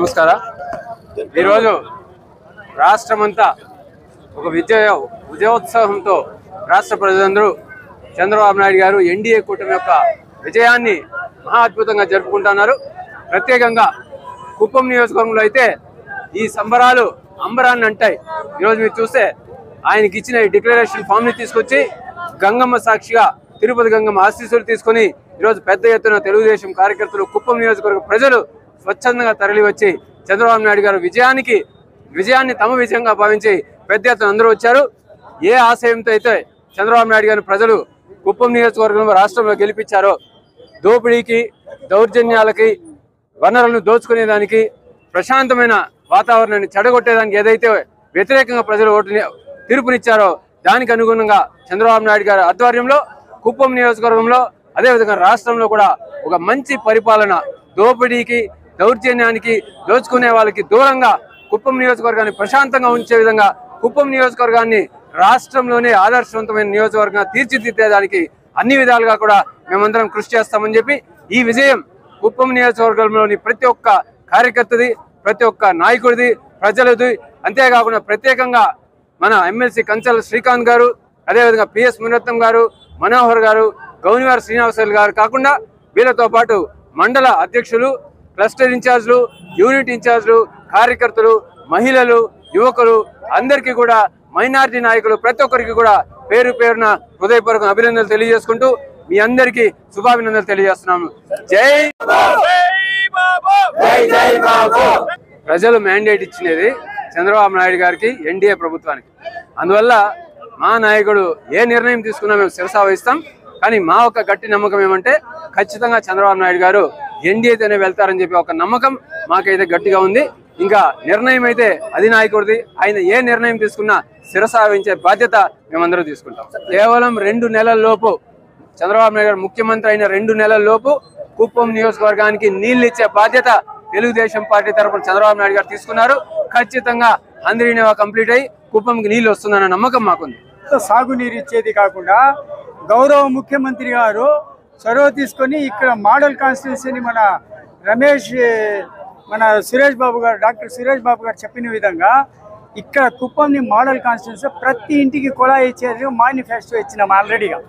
నమస్కారం. ఈరోజు రాష్ట్రమంతా ఒక విజయోత్సవంతో రాష్ట్ర ప్రజలందరూ చంద్రబాబు నాయుడు గారు ఎన్డీఏ కూటమి యొక్క విజయాన్ని మహా అద్భుతంగా జరుపుకుంటున్నారు. ప్రత్యేకంగా కుప్పం నియోజకవర్గంలో అయితే ఈ సంబరాలు అంబరాన్ని అంటాయి. ఈరోజు మీరు చూస్తే ఆయనకి ఇచ్చిన ఈ డిక్లరేషన్ ఫామ్ ని తీసుకొచ్చి గంగమ్మ సాక్షిగా తిరుపతి గంగమ్మ ఆశీస్సులు తీసుకొని ఈరోజు పెద్ద ఎత్తున తెలుగుదేశం కార్యకర్తలు కుప్పం నియోజకవర్గ ప్రజలు స్వచ్ఛందంగా తరలి వచ్చి చంద్రబాబు నాయుడు గారు విజయాన్ని తమ విజయంగా భావించి పెద్ద ఎత్తున అందరూ వచ్చారు. ఏ ఆశయంతో అయితే చంద్రబాబు నాయుడు గారిని ప్రజలు కుప్పం నియోజకవర్గంలో రాష్ట్రంలో గెలిపించారో, దోపిడీకి దౌర్జన్యాలకి వనరులను దోచుకునేదానికి ప్రశాంతమైన వాతావరణాన్ని చెడగొట్టేదానికి ఏదైతే వ్యతిరేకంగా ప్రజలు తీర్పునిచ్చారో దానికి అనుగుణంగా చంద్రబాబు నాయుడు గారి ఆధ్వర్యంలో కుప్పం నియోజకవర్గంలో అదేవిధంగా రాష్ట్రంలో కూడా ఒక మంచి పరిపాలన, దోపిడీకి దౌర్జన్యానికి దోచుకునే వాళ్ళకి దూరంగా కుప్పం నియోజకవర్గాన్ని ప్రశాంతంగా ఉంచే విధంగా కుప్పం నియోజకవర్గాన్ని రాష్ట్రంలోనే ఆదర్శవంతమైన నియోజకవర్గంగా తీర్చిదిద్దేదానికి అన్ని విధాలుగా కూడా మేమందరం కృషి చేస్తామని చెప్పి ఈ విజయం కుప్పం నియోజకవర్గంలోని ప్రతి ఒక్క కార్యకర్తది, ప్రతి ఒక్క నాయకుడిది, ప్రజలది, అంతేకాకుండా ప్రత్యేకంగా మన ఎమ్మెల్సీ కంచల శ్రీకాంత్ గారు, అదేవిధంగా పిఎస్ మునిరత్నం గారు, మనోహర్ గారు, గౌనివారి శ్రీనివాసరావు గారు కాకుండా వీళ్ళతో పాటు మండల అధ్యక్షులు, క్లస్టర్ ఇన్ఛార్జ్లు, యూనిట్ ఇన్ఛార్జ్లు, కార్యకర్తలు, మహిళలు, యువకులు అందరికీ కూడా, మైనారిటీ నాయకులు ప్రతి ఒక్కరికి కూడా పేరు పేరున హృదయపూర్వక అభినందనలు తెలియజేసుకుంటూ మీ అందరికీ శుభాభినందనలు తెలియజేస్తున్నాము. జై బాబు. ప్రజలు మ్యాండేట్ ఇచ్చినది చంద్రబాబు నాయుడు గారికి, ఎన్డీఏ ప్రభుత్వానికి. అందువల్ల మా నాయకుడు ఏ నిర్ణయం తీసుకున్నా మేము శిరసా వహిస్తాం. కానీ మా ఒక గట్టి నమ్మకం ఏమంటే ఖచ్చితంగా చంద్రబాబు నాయుడు గారు ఎన్డీఏతోనే వెళ్తారని చెప్పి ఒక నమ్మకం మాకైతే గట్టిగా ఉంది. ఇంకా నిర్ణయం అయితే అధినాయకుడిది. ఆయన ఏ నిర్ణయం తీసుకున్నా శిరసా వహించే బాధ్యత మేమందరూ తీసుకుంటాం. కేవలం 2 నెలల లోపు చంద్రబాబు నాయుడు గారు ముఖ్యమంత్రి అయిన 2 నెలల లోపు కుప్పం నియోజకవర్గానికి నీళ్లు ఇచ్చే బాధ్యత తెలుగుదేశం పార్టీ తరఫున చంద్రబాబు నాయుడు గారు తీసుకున్నారు. ఖచ్చితంగా అందరినీ కంప్లీట్ అయ్యి కుప్పంకి నీళ్లు వస్తుందన్న నమ్మకం మాకుంది. సాగునీరు ఇచ్చేది కాకుండా గౌరవ ముఖ్యమంత్రి గారు చొరవ తీసుకొని ఇక్కడ మోడల్ కాన్స్టిట్యున్సీని మన సురేష్ బాబు గారు, డాక్టర్ సురేష్ బాబు గారు చెప్పిన విధంగా ఇక్కడ కుప్పంని మోడల్ కాన్స్టిట్యున్సీ ప్రతి ఇంటికి కుళాయి ఇచ్చేది మేనిఫెస్టో ఇచ్చినాం ఆల్రెడీగా.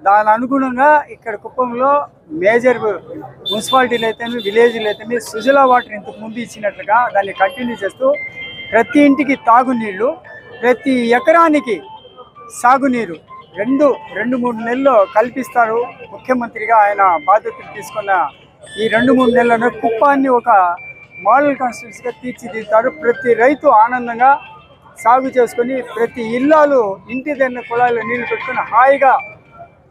దాని అనుగుణంగా ఇక్కడ కుప్పంలో మేజర్ మున్సిపాలిటీలు అయితేమి, విలేజ్లు అయితేమి సుజలా వాటర్ ఇంతకు ముందు ఇచ్చినట్లుగా దాన్ని కంటిన్యూ చేస్తూ ప్రతి ఇంటికి తాగునీళ్ళు, ప్రతి ఎకరానికి సాగునీరు 2-3 నెలల్లో కల్పిస్తారు. ముఖ్యమంత్రిగా ఆయన బాధ్యతలు తీసుకున్న ఈ 2-3 నెలలను కుప్పాన్ని ఒక మోడల్ కాన్స్టిట్యున్సీగా తీర్చిదిద్దుతారు. ప్రతి రైతు ఆనందంగా సాగు చేసుకొని ప్రతి ఇల్లాలు ఇంటి దగ్గర కుళాయిలో నీళ్లు పెట్టుకుని హాయిగా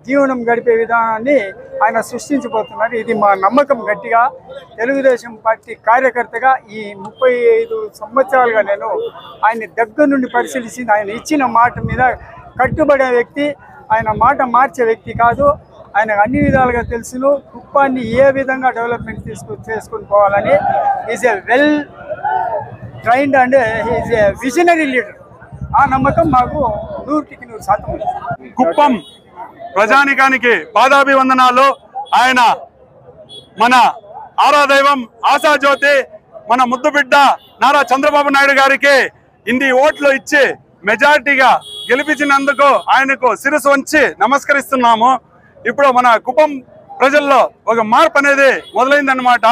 జీవనం గడిపే విధానాన్ని ఆయన సృష్టించబోతున్నారు. ఇది మా నమ్మకం గట్టిగా. తెలుగుదేశం పార్టీ కార్యకర్తగా ఈ 35 సంవత్సరాలుగా నేను ఆయన దగ్గర నుండి పరిశీలించింది. ఆయన ఇచ్చిన మాట మీద కట్టుబడే వ్యక్తి, ఆయన మాట మార్చే వ్యక్తి కాదు. ఆయన అన్ని విధాలుగా తెలుసును కుప్పాన్ని ఏ విధంగా డెవలప్మెంట్ చేసుకుని పోవాలని. Is a well trained and is a visionary leader. ఆ నమ్మకం మాకు 100% ఉంది. కుప్పం ప్రజానికానికి పాదాభివందనాలు. ఆయన మన ఆరాదైవం, ఆశాజ్యోతి, మన ముద్దుబిడ్డ నారా చంద్రబాబు నాయుడు గారికి ఇన్ని ఓట్లు ఇచ్చి మెజారిటీగా గెలిపించినందుకు ఆయనకు శిరస్సు వంచి నమస్కరిస్తున్నాము. ఇప్పుడు మన కుప్పం ప్రజల్లో ఒక మార్పు అనేది మొదలైందన్నమాట.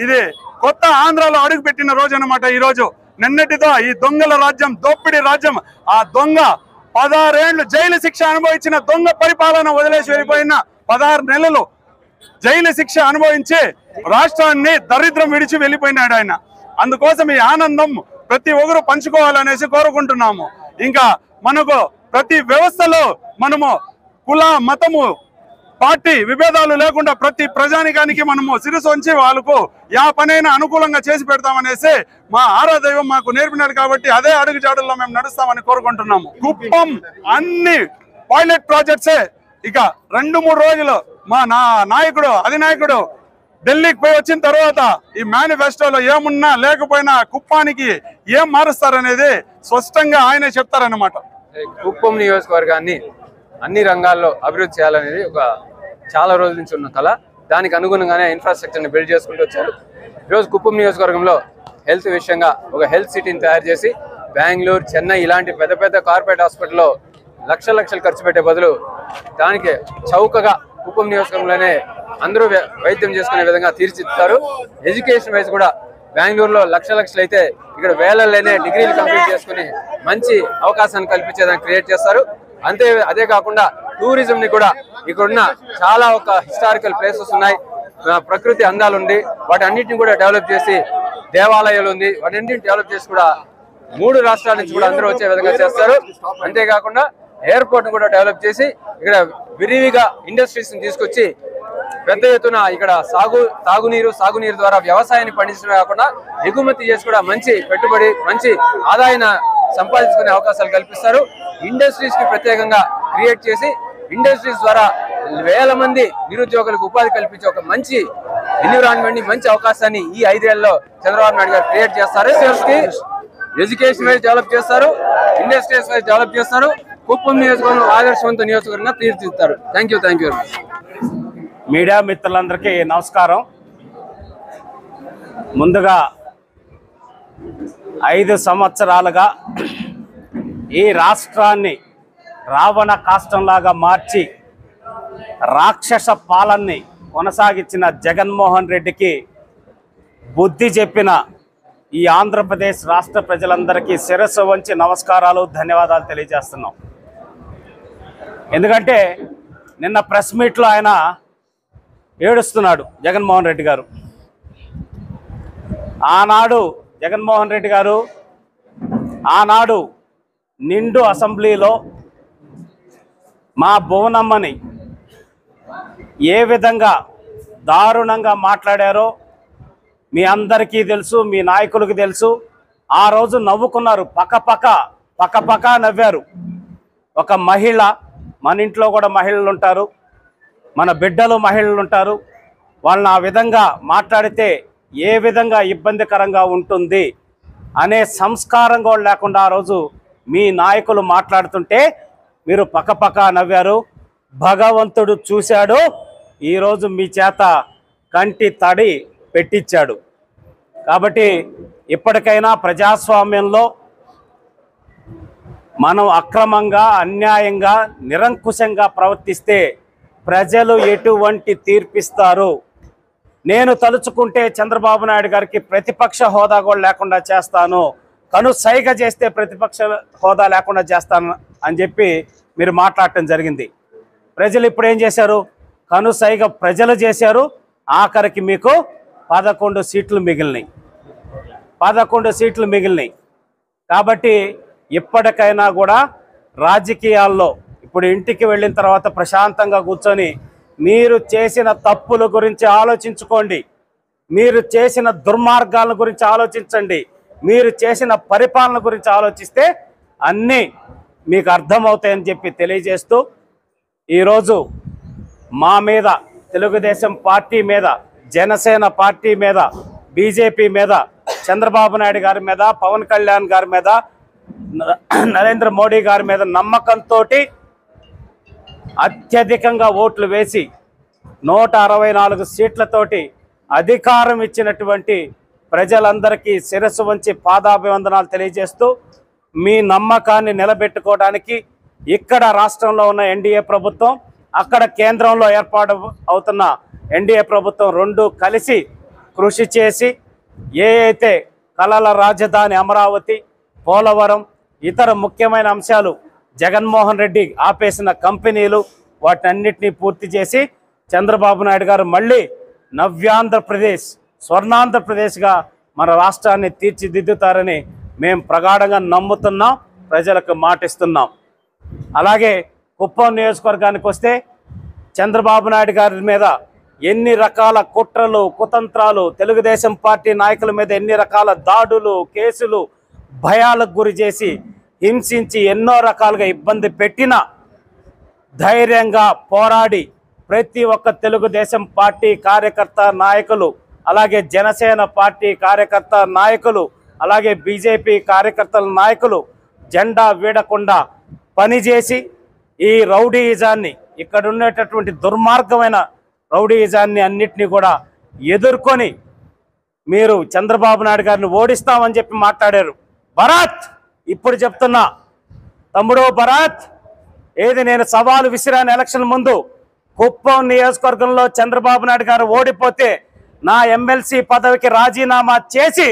ఇది కొత్త ఆంధ్రాలో అడుగుపెట్టిన రోజు అన్నమాట. ఈ రోజు నిన్నటితో ఈ దొంగల రాజ్యం, దోపిడీ రాజ్యం, ఆ దొంగ 16 ఏళ్లు జైలు శిక్ష అనుభవించిన దొంగ పరిపాలన వదిలేసి వెళ్ళిపోయిన 16 నెలలు జైలు శిక్ష అనుభవించి రాష్ట్రాన్ని దరిద్రం విడిచి వెళ్ళిపోయినాడు ఆయన. అందుకోసం ఈ ఆనందం ప్రతి ఒక్కరు పంచుకోవాలనేసి కోరుకుంటున్నాము. ఇంకా మనకు ప్రతి వ్యవస్థలో మనము కుల, మతము, పార్టీ విభేదాలు లేకుండా ప్రతి ప్రజానికానికి మనము శిరస్సు వంచి వాళ్ళకు యా పనైనా అనుకూలంగా చేసి పెడతామనేసి మా ఆరాదైవం మాకు నేర్పినారు. కాబట్టి అదే అడుగుజాడుల్లో మేము నడుస్తామని కోరుకుంటున్నాము. కుప్పం అన్ని పైలట్ ప్రాజెక్ట్సే. ఇక 2-3 రోజులు మా నాయకుడు, అధినాయకుడు ఢిల్లీకి పోయి వచ్చిన తర్వాత ఈ మేనిఫెస్టోలో ఏమున్నా లేకపోయినా కుప్పానికి ఏం మారుస్తారనేది స్పష్టంగా ఆయనే చెప్తారన్నమాట. కుప్పం నియోజకవర్గాన్ని అన్ని రంగాల్లో అభివృద్ధి చేయాలనేది ఒక చాలా రోజుల నుంచి ఉన్న కళ. దానికి అనుగుణంగానే ఇన్ఫ్రాస్ట్రక్చర్ని బిల్డ్ చేసుకుంటూ వచ్చారు. ఈరోజు కుప్పం నియోజకవర్గంలో హెల్త్ విషయంగా ఒక హెల్త్ సిటీని తయారు చేసి బెంగళూరు, చెన్నై ఇలాంటి పెద్ద పెద్ద కార్పొరేట్ హాస్పిటల్లో లక్షలు ఖర్చు పెట్టే బదులు దానికి చౌకగా కుప్పం నియోజకవర్గంలోనే అందరూ వైద్యం చేసుకునే విధంగా తీర్చిదిద్దుతారు. ఎడ్యుకేషన్ వైజ్ కూడా బెంగళూరులో లక్షలు అయితే ఇక్కడ వేలల్లోనే డిగ్రీలు కంప్లీట్ చేసుకుని మంచి అవకాశాన్ని కల్పించేదాన్ని క్రియేట్ చేస్తారు. అదే కాకుండా టూరిజం ని కూడా ఇక్కడున్న చాలా ఒక హిస్టారికల్ ప్లేసెస్ ఉన్నాయి, ప్రకృతి అందాలు ఉంది, వాటి అన్నింటిని కూడా డెవలప్ చేసి దేవాలయాలు ఉంది, వాటన్నింటిని డెవలప్ చేసి కూడా 3 రాష్ట్రాల నుంచి కూడా అందరూ వచ్చే విధంగా చేస్తారు. అంతేకాకుండా ఎయిర్పోర్ట్ కూడా డెవలప్ చేసి ఇక్కడ విరివిగా ఇండస్ట్రీస్ ని తీసుకొచ్చి పెద్ద ఎత్తున ఇక్కడ సాగునీరు ద్వారా వ్యవసాయాన్ని పండించడమే కాకుండా ఎగుమతి చేసి కూడా మంచి పెట్టుబడి, మంచి ఆదాయాన్ని సంపాదించుకునే అవకాశాలు కల్పిస్తారు. ఇండస్ట్రీస్ కి ప్రత్యేకంగా క్రియేట్ చేసి ఇండస్ట్రీస్ ద్వారా వేల మంది నిరుద్యోగులకు ఉపాధి కల్పించే ఒక మంచి ఎన్విరాన్మెంట్ ని, మంచి అవకాశాన్ని ఈ 5 ఏళ్లలో చంద్రబాబు నాయుడు గారు క్రియేట్ చేస్తారు. ఎడ్యుకేషన్ వైజ్ డెవలప్ చేస్తారు, ఇండస్ట్రీస్ వైజ్ డెవలప్ చేస్తారు, కుప్పం నియోజకవర్గం ఆదర్శవంత నియోజకవర్గంగా తీర్చిదిద్దారు. Thank you very much. Media మిత్రులందరికీ నమస్కారం. ముందుగా 5 సంవత్సరాలుగా ఈ రాష్ట్రాన్ని రావణ కాష్టంలాగా మార్చి రాక్షస పాలనని కొనసాగించిన జగన్మోహన్ రెడ్డికి బుద్ధి చెప్పిన ఈ ఆంధ్రప్రదేశ్ రాష్ట్ర ప్రజలందరికీ శిరస్సు వంచి నమస్కారాలు, ధన్యవాదాలు తెలియజేస్తున్నాం. ఎందుకంటే నిన్న ప్రెస్ మీట్లో ఆయన ఏడుస్తున్నాడు జగన్మోహన్ రెడ్డి గారు. జగన్మోహన్ రెడ్డి గారు ఆనాడు నిండు అసెంబ్లీలో మా భువనమ్మని ఏ విధంగా దారుణంగా మాట్లాడారో మీ అందరికీ తెలుసు, మీ నాయకులకు తెలుసు. ఆ రోజు నవ్వుకున్నారు, పక్క నవ్వారు. ఒక మహిళ, మన ఇంట్లో కూడా మహిళలు ఉంటారు, మన బిడ్డలు మహిళలు ఉంటారు, వాళ్ళని ఆ విధంగా మాట్లాడితే ఏ విధంగా ఇబ్బందికరంగా ఉంటుంది అనే సంస్కారం కూడా లేకుండా ఆ రోజు మీ నాయకులు మాట్లాడుతుంటే మీరు పక్క నవ్వారు. భగవంతుడు చూశాడు, ఈరోజు మీ చేత కంటి తడి పెట్టించాడు. కాబట్టి ఇప్పటికైనా ప్రజాస్వామ్యంలో మనం అక్రమంగా, అన్యాయంగా, నిరంకుశంగా ప్రవర్తిస్తే ప్రజలు ఎటువంటి తీర్పిస్తారు? నేను తలుచుకుంటే చంద్రబాబు నాయుడు గారికి ప్రతిపక్ష హోదా కూడా లేకుండా చేస్తాను, కనుసైగ చేస్తే ప్రతిపక్ష హోదా లేకుండా చేస్తాను అని చెప్పి మీరు మాట్లాడటం జరిగింది. ప్రజలు ఇప్పుడు ఏం చేశారు? కనుసైగ ప్రజలు చేశారు. ఆఖరికి మీకు 11 సీట్లు మిగిలినాయి. కాబట్టి ఇప్పటికైనా కూడా రాజకీయాల్లో ఇప్పుడు ఇంటికి వెళ్ళిన తర్వాత ప్రశాంతంగా కూర్చొని మీరు చేసిన తప్పుల గురించి ఆలోచించుకోండి, మీరు చేసిన దుర్మార్గాల గురించి ఆలోచించండి, మీరు చేసిన పరిపాలన గురించి ఆలోచిస్తే అన్నీ మీకు అర్థమవుతాయని చెప్పి తెలియజేస్తూ ఈరోజు మా మీద, తెలుగుదేశం పార్టీ మీద, జనసేన పార్టీ మీద, బీజేపీ మీద, చంద్రబాబు నాయుడు గారి మీద, పవన్ కళ్యాణ్ గారి మీద, నరేంద్ర మోడీ గారి మీద నమ్మకంతో అత్యధికంగా ఓట్లు వేసి 164 సీట్లతోటి అధికారం ఇచ్చినటువంటి ప్రజలందరికీ శిరస్సు వంచి పాదాభివందనాలు తెలియజేస్తూ మీ నమ్మకాన్ని నిలబెట్టుకోవడానికి ఇక్కడ రాష్ట్రంలో ఉన్న ఎన్డీఏ ప్రభుత్వం, అక్కడ కేంద్రంలో ఏర్పాటు అవుతున్న ఎన్డీఏ ప్రభుత్వం రెండు కలిసి కృషి చేసి అయితే కళల రాజధాని అమరావతి, పోలవరం, ఇతర ముఖ్యమైన అంశాలు, జగన్మోహన్ రెడ్డి ఆపేసిన కంపెనీలు, వాటన్నిటినీ పూర్తి చేసి చంద్రబాబు నాయుడు గారు మళ్ళీ నవ్యాంధ్రప్రదేశ్, స్వర్ణాంధ్రప్రదేశ్గా మన రాష్ట్రాన్ని తీర్చిదిద్దుతారని మేము ప్రగాఢంగా నమ్ముతున్నాం, ప్రజలకు మాటిస్తున్నాం. అలాగే కుప్పం నియోజకవర్గానికి వస్తే చంద్రబాబు నాయుడు గారి మీద ఎన్ని రకాల కుట్రలు, కుతంత్రాలు, తెలుగుదేశం పార్టీ నాయకుల మీద ఎన్ని రకాల దాడులు, కేసులు, భయాలకు గురి చేసి హింసించి ఎన్నో రకాలుగా ఇబ్బంది పెట్టినా ధైర్యంగా పోరాడి ప్రతి ఒక్క తెలుగుదేశం పార్టీ కార్యకర్త నాయకులు, అలాగే జనసేన పార్టీ కార్యకర్త నాయకులు, అలాగే బీజేపీ కార్యకర్తల నాయకులు జెండా వీడకుండా పనిచేసి ఈ రౌడీయిజాన్ని, ఇక్కడ ఉండేటటువంటి దుర్మార్గమైన రౌడీయిజాన్ని అన్నిటినీ కూడా ఎదుర్కొని మీరు చంద్రబాబు నాయుడు గారిని ఓడిస్తామని చెప్పి మాట్లాడారు. భరత్, ఇప్పుడు చెప్తున్నా తమ్ముడు భరత్, ఏది నేను సవాలు విసిరాను ఎలక్షన్ ముందు, కుప్పం నియోజకవర్గంలో చంద్రబాబు నాయుడు గారు ఓడిపోతే నా ఎమ్మెల్సీ పదవికి రాజీనామా చేసి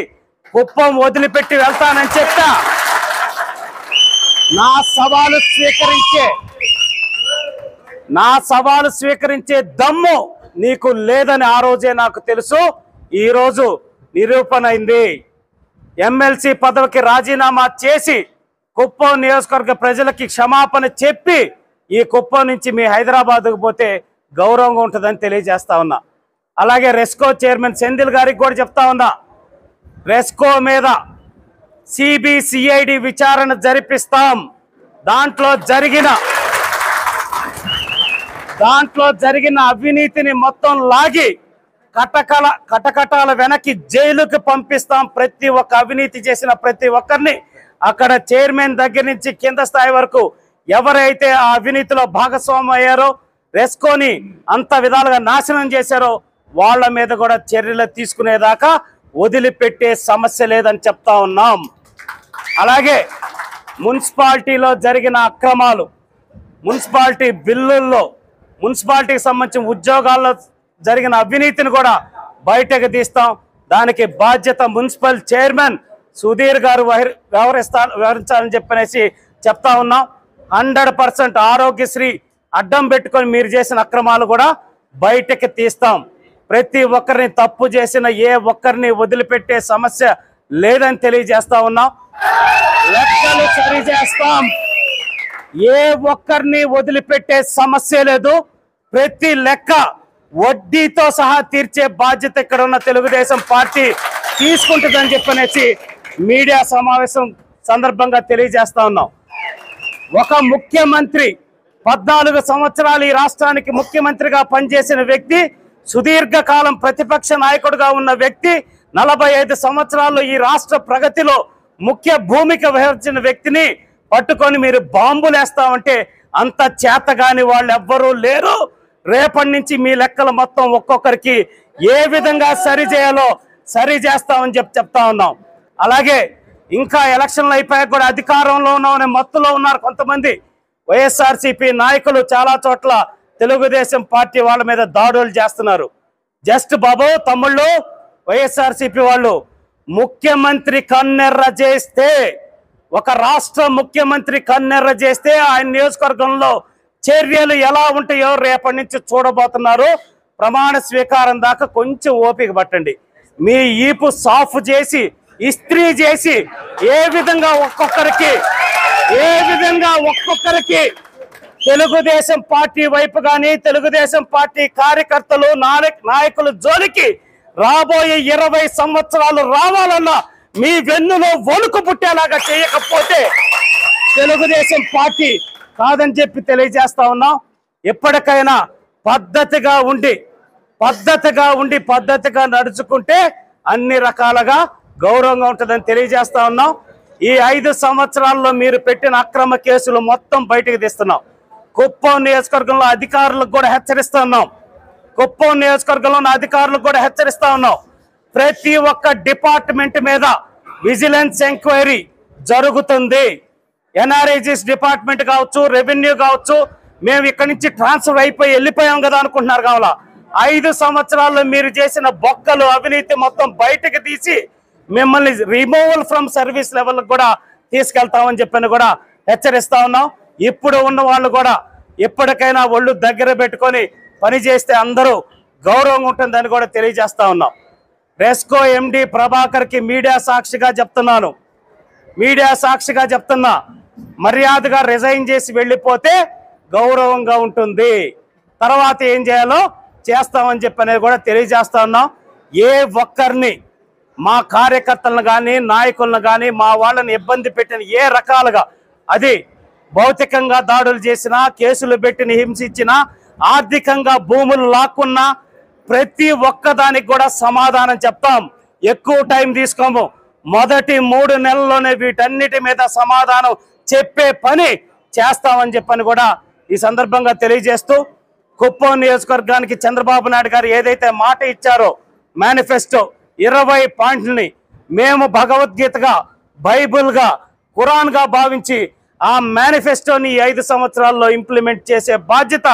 కుప్పం వదిలిపెట్టి వెళ్తానని చెప్తా. నా సవాలు స్వీకరించే దమ్ము నీకు లేదని ఆ రోజే నాకు తెలుసు. ఈ రోజు నిరూపణ అయింది. ఎమ్మెల్సీ పదవికి రాజీనామా చేసి కుప్పం నియోజకవర్గ ప్రజలకి క్షమాపణ చెప్పి ఈ కుప్పం నుంచి మీ హైదరాబాద్కు పోతే గౌరవంగా ఉంటుందని తెలియజేస్తా ఉన్నా. అలాగే రెస్కో చైర్మన్ సెంధిల్ గారికి కూడా చెప్తా ఉన్నా, రెస్కో మీద సిబిసిఐడి విచారణ జరిపిస్తాం. దాంట్లో జరిగిన అవినీతిని మొత్తం లాగి కటకటాల వెనక్కి జైలుకి పంపిస్తాం. ప్రతి ఒక్క అవినీతి చేసిన ప్రతి ఒక్కరిని అక్కడ చైర్మన్ దగ్గర నుంచి కింద స్థాయి వరకు ఎవరైతే ఆ అవినీతిలో భాగస్వామ్యం అయ్యారో, రెస్కోని అంత విధాలుగా నాశనం చేశారో వాళ్ళ మీద కూడా చర్యలు తీసుకునేదాకా వదిలిపెట్టే సమస్య లేదని చెప్తా ఉన్నాం. అలాగే మున్సిపాలిటీలో జరిగిన అక్రమాలు, మున్సిపాలిటీ బిల్లుల్లో, మున్సిపాలిటీకి సంబంధించిన ఉద్యోగాల్లో జరిగిన అవినీతిని కూడా బయటకు తీస్తాం. దానికి బాధ్యత మున్సిపల్ చైర్మన్ సుధీర్ గారు వ్యవహరించాలని చెప్పనేసి చెప్తా ఉన్నాం. 100% ఆరోగ్యశ్రీ అడ్డం పెట్టుకొని మీరు చేసిన అక్రమాలు కూడా బయటకు తీస్తాం. ప్రతి ఒక్కరిని తప్పు చేసిన ఏ ఒక్కరిని వదిలిపెట్టే సమస్య లేదని తెలియజేస్తా ఉన్నాం. లెక్కలు సరి చేస్తాం. ఏ ఒక్కరిని వదిలిపెట్టే సమస్య లేదు. ప్రతి లెక్క వడ్డీతో సహా తీర్చే బాధ్యత ఇక్కడ ఉన్న తెలుగుదేశం పార్టీ తీసుకుంటుందని చెప్పనేసి మీడియా సమావేశం సందర్భంగా తెలియజేస్తా ఉన్నాం. ఒక ముఖ్యమంత్రి 14 సంవత్సరాలు ఈ రాష్ట్రానికి ముఖ్యమంత్రిగా పనిచేసిన వ్యక్తి, సుదీర్ఘకాలం ప్రతిపక్ష నాయకుడిగా ఉన్న వ్యక్తి, 45 సంవత్సరాల్లో ఈ రాష్ట్ర ప్రగతిలో ముఖ్య భూమిక వహించిన వ్యక్తిని పట్టుకొని మీరు బాంబులు వేస్తామంటే అంత చేతగాని వాళ్ళు ఎవ్వరూ లేరు. రేపటి నుంచి మీ లెక్కలు మొత్తం ఒక్కొక్కరికి ఏ విధంగా సరి చేయాలో సరి చేస్తామని చెప్తా ఉన్నాం. అలాగే ఇంకా ఎలక్షన్లు అయిపోయాక కూడా అధికారంలో ఉన్న మత్తులో ఉన్నారు కొంతమంది వైఎస్ఆర్సీపీ నాయకులు. చాలా చోట్ల తెలుగుదేశం పార్టీ వాళ్ళ మీద దాడులు చేస్తున్నారు. జస్ట్ బాబు తమ్ముళ్ళు, వైఎస్ఆర్సీపీ వాళ్ళు ముఖ్యమంత్రి కన్నెర్ర చేస్తే, ఒక రాష్ట్ర ముఖ్యమంత్రి కన్నెర్ర చేస్తే ఆయన నియోజకవర్గంలో చర్యలు ఎలా ఉంటాయో రేపటి నుంచి చూడబోతున్నారు. ప్రమాణ స్వీకారం దాకా కొంచెం ఓపిక పట్టండి. మీ ఈపు సాఫ్ చేసి ఇస్త్రీ చేసి ఏ విధంగా ఒక్కొక్కరికి తెలుగుదేశం పార్టీ వైపు కానీ తెలుగుదేశం పార్టీ కార్యకర్తలు నాయకులు జోలికి రాబోయే 20 సంవత్సరాలు రావాలన్నా మీ వెన్నులో వణుకు పుట్టేలాగా చేయకపోతే తెలుగుదేశం పార్టీ కాదని చెప్పి తెలియజేస్తా ఉన్నాం. ఎప్పటికైనా పద్ధతిగా నడుచుకుంటే అన్ని రకాలుగా గౌరవంగా ఉంటుందని తెలియజేస్తా ఉన్నాం. ఈ 5 సంవత్సరాల్లో మీరు పెట్టిన అక్రమ కేసులు మొత్తం బయటకు తీస్తున్నాం. కుప్పం నియోజకవర్గంలో అధికారులకు కూడా హెచ్చరిస్తా ఉన్నాం. ప్రతి ఒక్క డిపార్ట్మెంట్ మీద విజిలెన్స్ ఎంక్వైరీ జరుగుతుంది. ఎన్ఆర్ఐజీస్ డిపార్ట్మెంట్ కావచ్చు, రెవెన్యూ కావచ్చు, మేము ఇక్కడి నుంచి ట్రాన్స్ఫర్ అయిపోయి వెళ్ళిపోయాం కదా అనుకుంటున్నారు. కావాలా 5 సంవత్సరాల్లో మీరు చేసిన బొక్కలు అవినీతి మొత్తం బయటకు తీసి మిమ్మల్ని రిమూవల్ ఫ్రమ్ సర్వీస్ లెవెల్ కూడా తీసుకెళ్తామని చెప్పని కూడా హెచ్చరిస్తా ఉన్నాం. ఇప్పుడు ఉన్న వాళ్ళు కూడా ఎప్పటికైనా ఒళ్ళు దగ్గర పెట్టుకొని పని చేస్తే అందరూ గౌరవంగా ఉంటుందని కూడా తెలియజేస్తా ఉన్నాం. రెస్కో ఎండి ప్రభాకర్కి మీడియా సాక్షిగా చెప్తున్నా, మర్యాదగా రిజైన్ చేసి వెళ్ళిపోతే గౌరవంగా ఉంటుంది. తర్వాత ఏం చేయాలో చేస్తామని చెప్పనేది కూడా తెలియజేస్తా ఉన్నాం. ఏ ఒక్కరిని, మా కార్యకర్తలను కానీ నాయకులను కానీ మా వాళ్ళని ఇబ్బంది పెట్టిన ఏ రకాలుగా, అది భౌతికంగా దాడులు చేసినా, కేసులు పెట్టిన హింసించినా, ఆర్థికంగా భూములు లాక్కున్నా ప్రతి ఒక్కదానికి కూడా సమాధానం చెప్తాం. ఎక్కువ టైం తీసుకోము. మొదటి 3 నెలల్లోనే వీటన్నిటి మీద సమాధానం చెప్పే పని చేస్తామని చెప్పని కూడా ఈ సందర్భంగా తెలియజేస్తూ, కుప్పం నియోజకవర్గానికి చంద్రబాబు నాయుడు గారు ఏదైతే మాట ఇచ్చారో మేనిఫెస్టో, 20 పాయింట్లని మేము భగవద్గీతగా, బైబిల్గా, ఖురాన్గా భావించి ఆ మేనిఫెస్టోని 5 సంవత్సరాల్లో ఇంప్లిమెంట్ చేసే బాధ్యత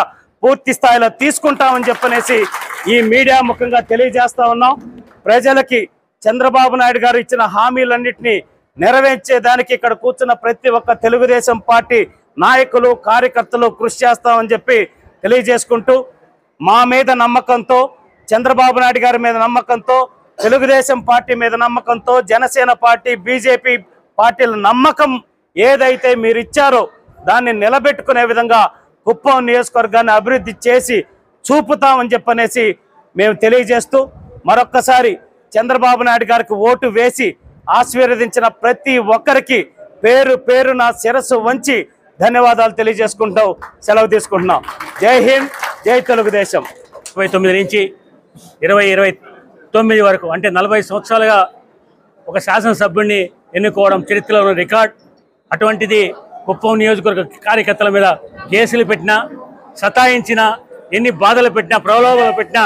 పూర్తి స్థాయిలో తీసుకుంటామని చెప్పనేసి ఈ మీడియా ముఖంగా తెలియజేస్తా ఉన్నాం. ప్రజలకి చంద్రబాబు నాయుడు గారు ఇచ్చిన హామీలన్నింటినీ నెరవేర్చేదానికి ఇక్కడ కూర్చున్న ప్రతి ఒక్క తెలుగుదేశం పార్టీ నాయకులు, కార్యకర్తలు కృషి చేస్తామని చెప్పి తెలియజేసుకుంటూ, మా మీద నమ్మకంతో, చంద్రబాబు నాయుడు గారి మీద నమ్మకంతో, తెలుగుదేశం పార్టీ మీద నమ్మకంతో, జనసేన పార్టీ, బీజేపీ పార్టీల నమ్మకం ఏదైతే మీరు ఇచ్చారో దాన్ని నిలబెట్టుకునే విధంగా కుప్పం నియోజకవర్గాన్ని అభివృద్ధి చేసి చూపుతామని చెప్పనేసి మేము తెలియజేస్తూ, మరొక్కసారి చంద్రబాబు నాయుడు గారికి ఓటు వేసి ఆశీర్వదించిన ప్రతి ఒక్కరికి పేరు పేరు నా శిరస్సు వంచి ధన్యవాదాలు తెలియజేసుకుంటూ సెలవు తీసుకుంటున్నాం. జై హింద్, జై తెలుగుదేశం. 29 నుంచి 2029 వరకు అంటే 40 సంవత్సరాలుగా ఒక శాసనసభ్యుడిని ఎన్నుకోవడం చరిత్రలో ఉన్న రికార్డ్. అటువంటిది కుప్పం నియోజకవర్గ కార్యకర్తల మీద కేసులు పెట్టినా, సతాయించినా, ఎన్ని బాధలు పెట్టినా, ప్రలోభాలు పెట్టినా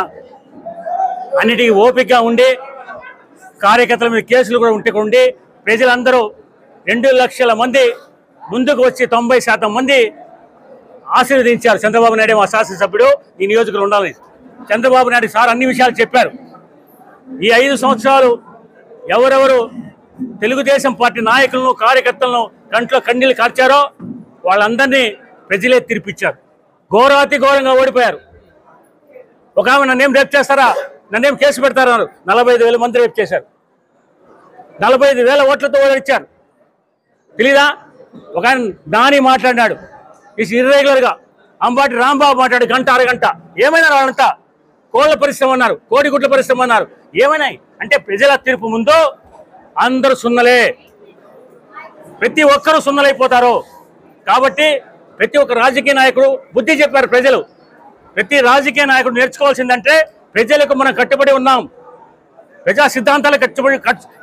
అన్నిటికీ ఓపికగా ఉండి, కార్యకర్తల మీద కేసులు కూడా ఉండి ప్రజలందరూ 2 లక్షల మంది ముందుకు వచ్చి 90% మంది ఆశీర్వదించారు. చంద్రబాబు నాయుడు మా శాసనసభ్యుడు ఈ నియోజకవర్గంలో ఉండాలని. చంద్రబాబు నాయుడు సార్ అన్ని విషయాలు చెప్పారు. ఈ 5 సంవత్సరాలు ఎవరెవరు తెలుగుదేశం పార్టీ నాయకులను, కార్యకర్తలను కంట్లో కన్నీళ్ళు కార్చారో వాళ్ళందరినీ ప్రజలే తీర్పిచ్చారు. ఘోరాతి ఘోరంగా ఓడిపోయారు. ఒక ఆమె నన్నేం రేపు చేస్తారా, నన్నేం కేసు పెడతారన్నారు. 45,000 మంది రేపు చేశారు. 45,000 ఓట్లతో ఓడిచ్చారు. తెలీదా? ఒక ఆయన నాని మాట్లాడినాడు ఇర్రెగ్యులర్గా. అంబాటి రాంబాబు మాట్లాడు గంట అరగంట. ఏమైనా వాళ్ళంతా కోళ్ళ పరిశ్రమ అన్నారు, కోడిగుడ్ల పరిశ్రమ అన్నారు. ఏమైనాయి అంటే ప్రజల తీర్పు ముందు అందరూ సున్నలే, ప్రతి ఒక్కరూ సున్నలైపోతారు. కాబట్టి ప్రతి ఒక్క రాజకీయ నాయకుడు బుద్ధి చెప్పారు ప్రజలు. ప్రతి రాజకీయ నాయకుడు నేర్చుకోవాల్సిందంటే ప్రజలకు మనం కట్టుబడి ఉన్నాం, ప్రజా సిద్ధాంతాలు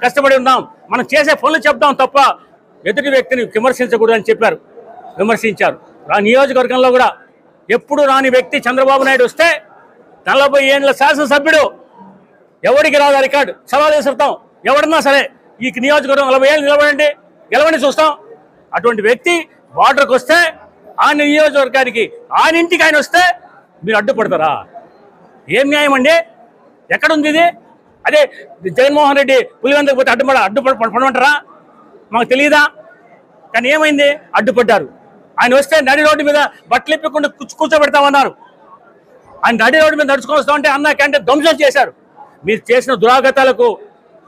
కష్టపడి ఉన్నాం, మనం చేసే పనులు చెప్తాం తప్ప ఎదుటి వ్యక్తిని విమర్శించకూడదు అని చెప్పారు. విమర్శించారు. ఆ నియోజకవర్గంలో కూడా ఎప్పుడు రాని వ్యక్తి చంద్రబాబు నాయుడు వస్తే 40 ఏళ్ళ శాసనసభ్యుడు ఎవరికి రాదు రికార్డు. సవాల్ విసురుతాం. ఎవడన్నా సరే ఈ నియోజకవర్గం 40 ఏళ్ళు నిలబడండి, గెలవని చూస్తాం. అటువంటి వ్యక్తి బార్డర్కి వస్తే ఆ నియోజకవర్గానికి ఆయన ఇంటికి ఆయన వస్తే మీరు అడ్డుపడతారా? ఏం న్యాయం అండి? ఎక్కడుంది ఇది? అదే జగన్మోహన్ రెడ్డి పులివెందుకు పోతే అడ్డుపడమంటారా? మాకు తెలియదా? కానీ ఏమైంది? అడ్డుపడ్డారు. ఆయన వస్తే నడి రోడ్డు మీద బట్టలు ఇప్పకుండా కూర్చోబెడతామన్నారు. ఆయన నడి రోడ్డు మీద నడుచుకొని వస్తామంటే అన్న క్యాంటీన్ ధ్వంసం చేశారు. మీరు చేసిన దురాగతాలకు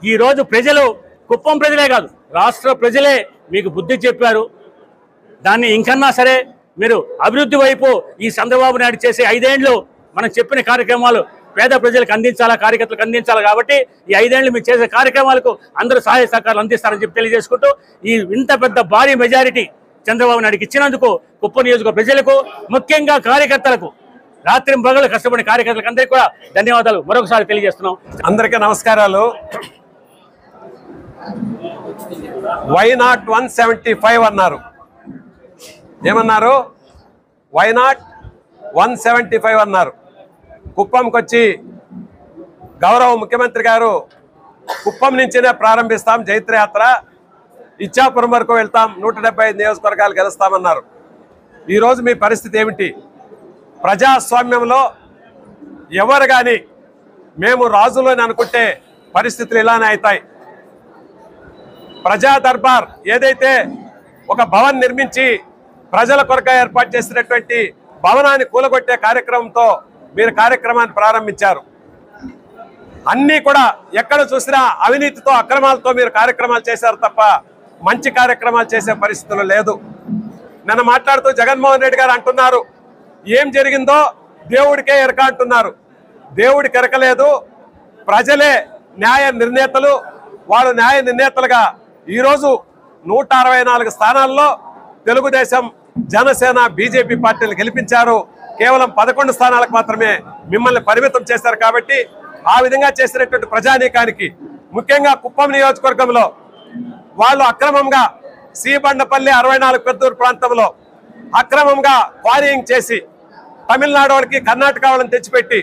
ఈరోజు ప్రజలు, కుప్పం ప్రజలే కాదు రాష్ట్ర ప్రజలే మీకు బుద్ధి చెప్పారు. దాన్ని ఇంకన్నా సరే మీరు అభివృద్ధి వైపు ఈ చంద్రబాబు నాయుడు చేసే 5 ఏళ్ళు మనం చెప్పిన కార్యక్రమాలు పేద ప్రజలకు అందించాలా, కార్యకర్తలకు అందించాలా. కాబట్టి ఈ 5 ఏళ్ళు మీరు చేసే కార్యక్రమాలకు అందరూ సహాయ సహకారాలు అందిస్తారని చెప్పి తెలియజేసుకుంటూ, ఈ ఇంత పెద్ద భారీ మెజారిటీ చంద్రబాబు నాయుడుకి ఇచ్చినందుకు కుప్పం నియోజకవర్గ ప్రజలకు, ముఖ్యంగా కార్యకర్తలకు, రాత్రి పగలు కష్టపడిన కార్యకర్తలకు అందరికీ కూడా ధన్యవాదాలు మరొకసారి తెలియజేస్తున్నాం. అందరికీ నమస్కారాలు. వై నాట్ 175 అన్నారు. ఏమన్నారు? వై నాట్ 175 అన్నారు. కుప్పంకి వచ్చి గౌరవ ముఖ్యమంత్రి గారు కుప్పం నుంచినే ప్రారంభిస్తాం జైత్రయాత్ర, ఇచ్చాపురం వరకు వెళ్తాం, 175 నియోజకవర్గాలు గెలుస్తామన్నారు. ఈరోజు మీ పరిస్థితి ఏమిటి? ప్రజాస్వామ్యంలో ఎవరు కానీ మేము రాజులని అనుకుంటే పరిస్థితులు ఇలానే అవుతాయి. ప్రజా దర్బార్ ఏదైతే ఒక భవన్ నిర్మించి ప్రజల కొరక ఏర్పాటు చేసినటువంటి భవనాన్ని కూలగొట్టే కార్యక్రమంతో మీరు కార్యక్రమాన్ని ప్రారంభించారు. అన్నీ కూడా ఎక్కడ చూసినా అవినీతితో, అక్రమాలతో మీరు కార్యక్రమాలు చేశారు తప్ప మంచి కార్యక్రమాలు చేసే పరిస్థితులు లేదు. నిన్న మాట్లాడుతూ జగన్మోహన్ రెడ్డి గారు అంటున్నారు ఏం జరిగిందో దేవుడికే ఎరక అంటున్నారు. దేవుడికి ఎరకలేదు, ప్రజలే న్యాయ నిర్ణేతలు. వాళ్ళు న్యాయ నిర్ణేతలుగా ఈరోజు 164 స్థానాల్లో తెలుగుదేశం, జనసేన, బీజేపీ పార్టీలు గెలిపించారు. కేవలం 11 స్థానాలకు మాత్రమే మిమ్మల్ని పరిమితం చేశారు. కాబట్టి ఆ విధంగా చేసినటువంటి ప్రజానీకానికి, ముఖ్యంగా కుప్పం నియోజకవర్గంలో వాళ్ళు అక్రమంగా శ్రీబండపల్లి 64 పెద్దూరు ప్రాంతంలో అక్రమంగా క్వారీయింగ్ చేసి తమిళనాడు వాళ్ళకి, కర్ణాటక వాళ్ళని తెచ్చిపెట్టి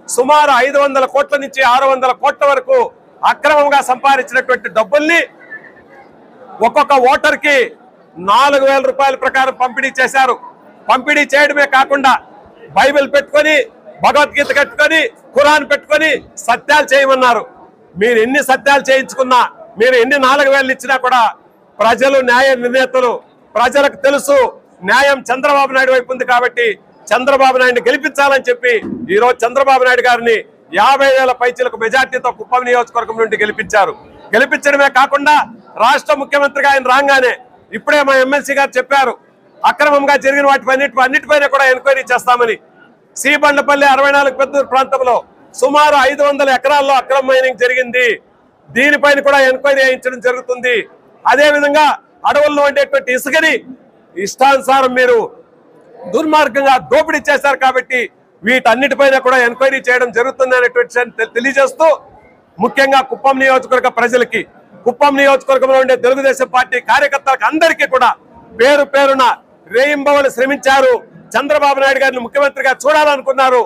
సుమారు 500 కోట్ల నుంచి 600 కోట్ల వరకు అక్రమంగా సంపాదించినటువంటి డబ్బుల్ని ఒక్కొక్క ఓటర్కి 4,000 రూపాయల ప్రకారం పంపిణీ చేశారు. పంపిణీ చేయడమే కాకుండా బైబిల్ పెట్టుకొని, భగవద్గీత కట్టుకొని, ఖురాన్ పెట్టుకొని సత్యాలు చేయమన్నారు. మీరు ఎన్ని సత్యాలు చేయించుకున్నా, మీరు ఎన్ని 4,000 ఇచ్చినా కూడా ప్రజలు న్యాయ నిర్ణేతలు, ప్రజలకు తెలుసు న్యాయం చంద్రబాబు నాయుడు వైపు ఉంది కాబట్టి చంద్రబాబు నాయుడిని గెలిపించాలని చెప్పి ఈరోజు చంద్రబాబు నాయుడు గారిని 50,000 పైచీలకు మెజార్టీతో కుప్పం నియోజకవర్గం నుండి గెలిపించారు. గెలిపించడమే కాకుండా రాష్ట్ర ముఖ్యమంత్రిగా ఆయన రాగానే ఇప్పుడే మా ఎమ్మెల్సీ గారు చెప్పారు, అక్రమంగా జరిగిన అన్నిటిపైన కూడా ఎంక్వైరీ చేస్తామని. బండపల్లి 64 పెద్దూరు ప్రాంతంలో సుమారు 500 ఎకరాల్లో అక్రమ మైనింగ్ జరిగింది. దీనిపైన కూడా ఎంక్వైరీ చేయించడం జరుగుతుంది. అదేవిధంగా అడవుల్లో ఉండేటువంటి ఇసుకని ఇష్టానుసారం మీరు దుర్మార్గంగా దోపిడీ చేశారు కాబట్టి వీటన్నిటిపైన కూడా ఎంక్వైరీ చేయడం జరుగుతుంది అనేటువంటి తెలియజేస్తూ, ముఖ్యంగా కుప్పం నియోజకవర్గ ప్రజలకి, కుప్పం నియోజకవర్గంలో ఉండే తెలుగుదేశం పార్టీ కార్యకర్తలకు అందరికీ కూడా పేరు పేరున రేయింబవలు శ్రమించారు. చంద్రబాబు నాయుడు గారిని ముఖ్యమంత్రిగా చూడాలనుకున్నారు.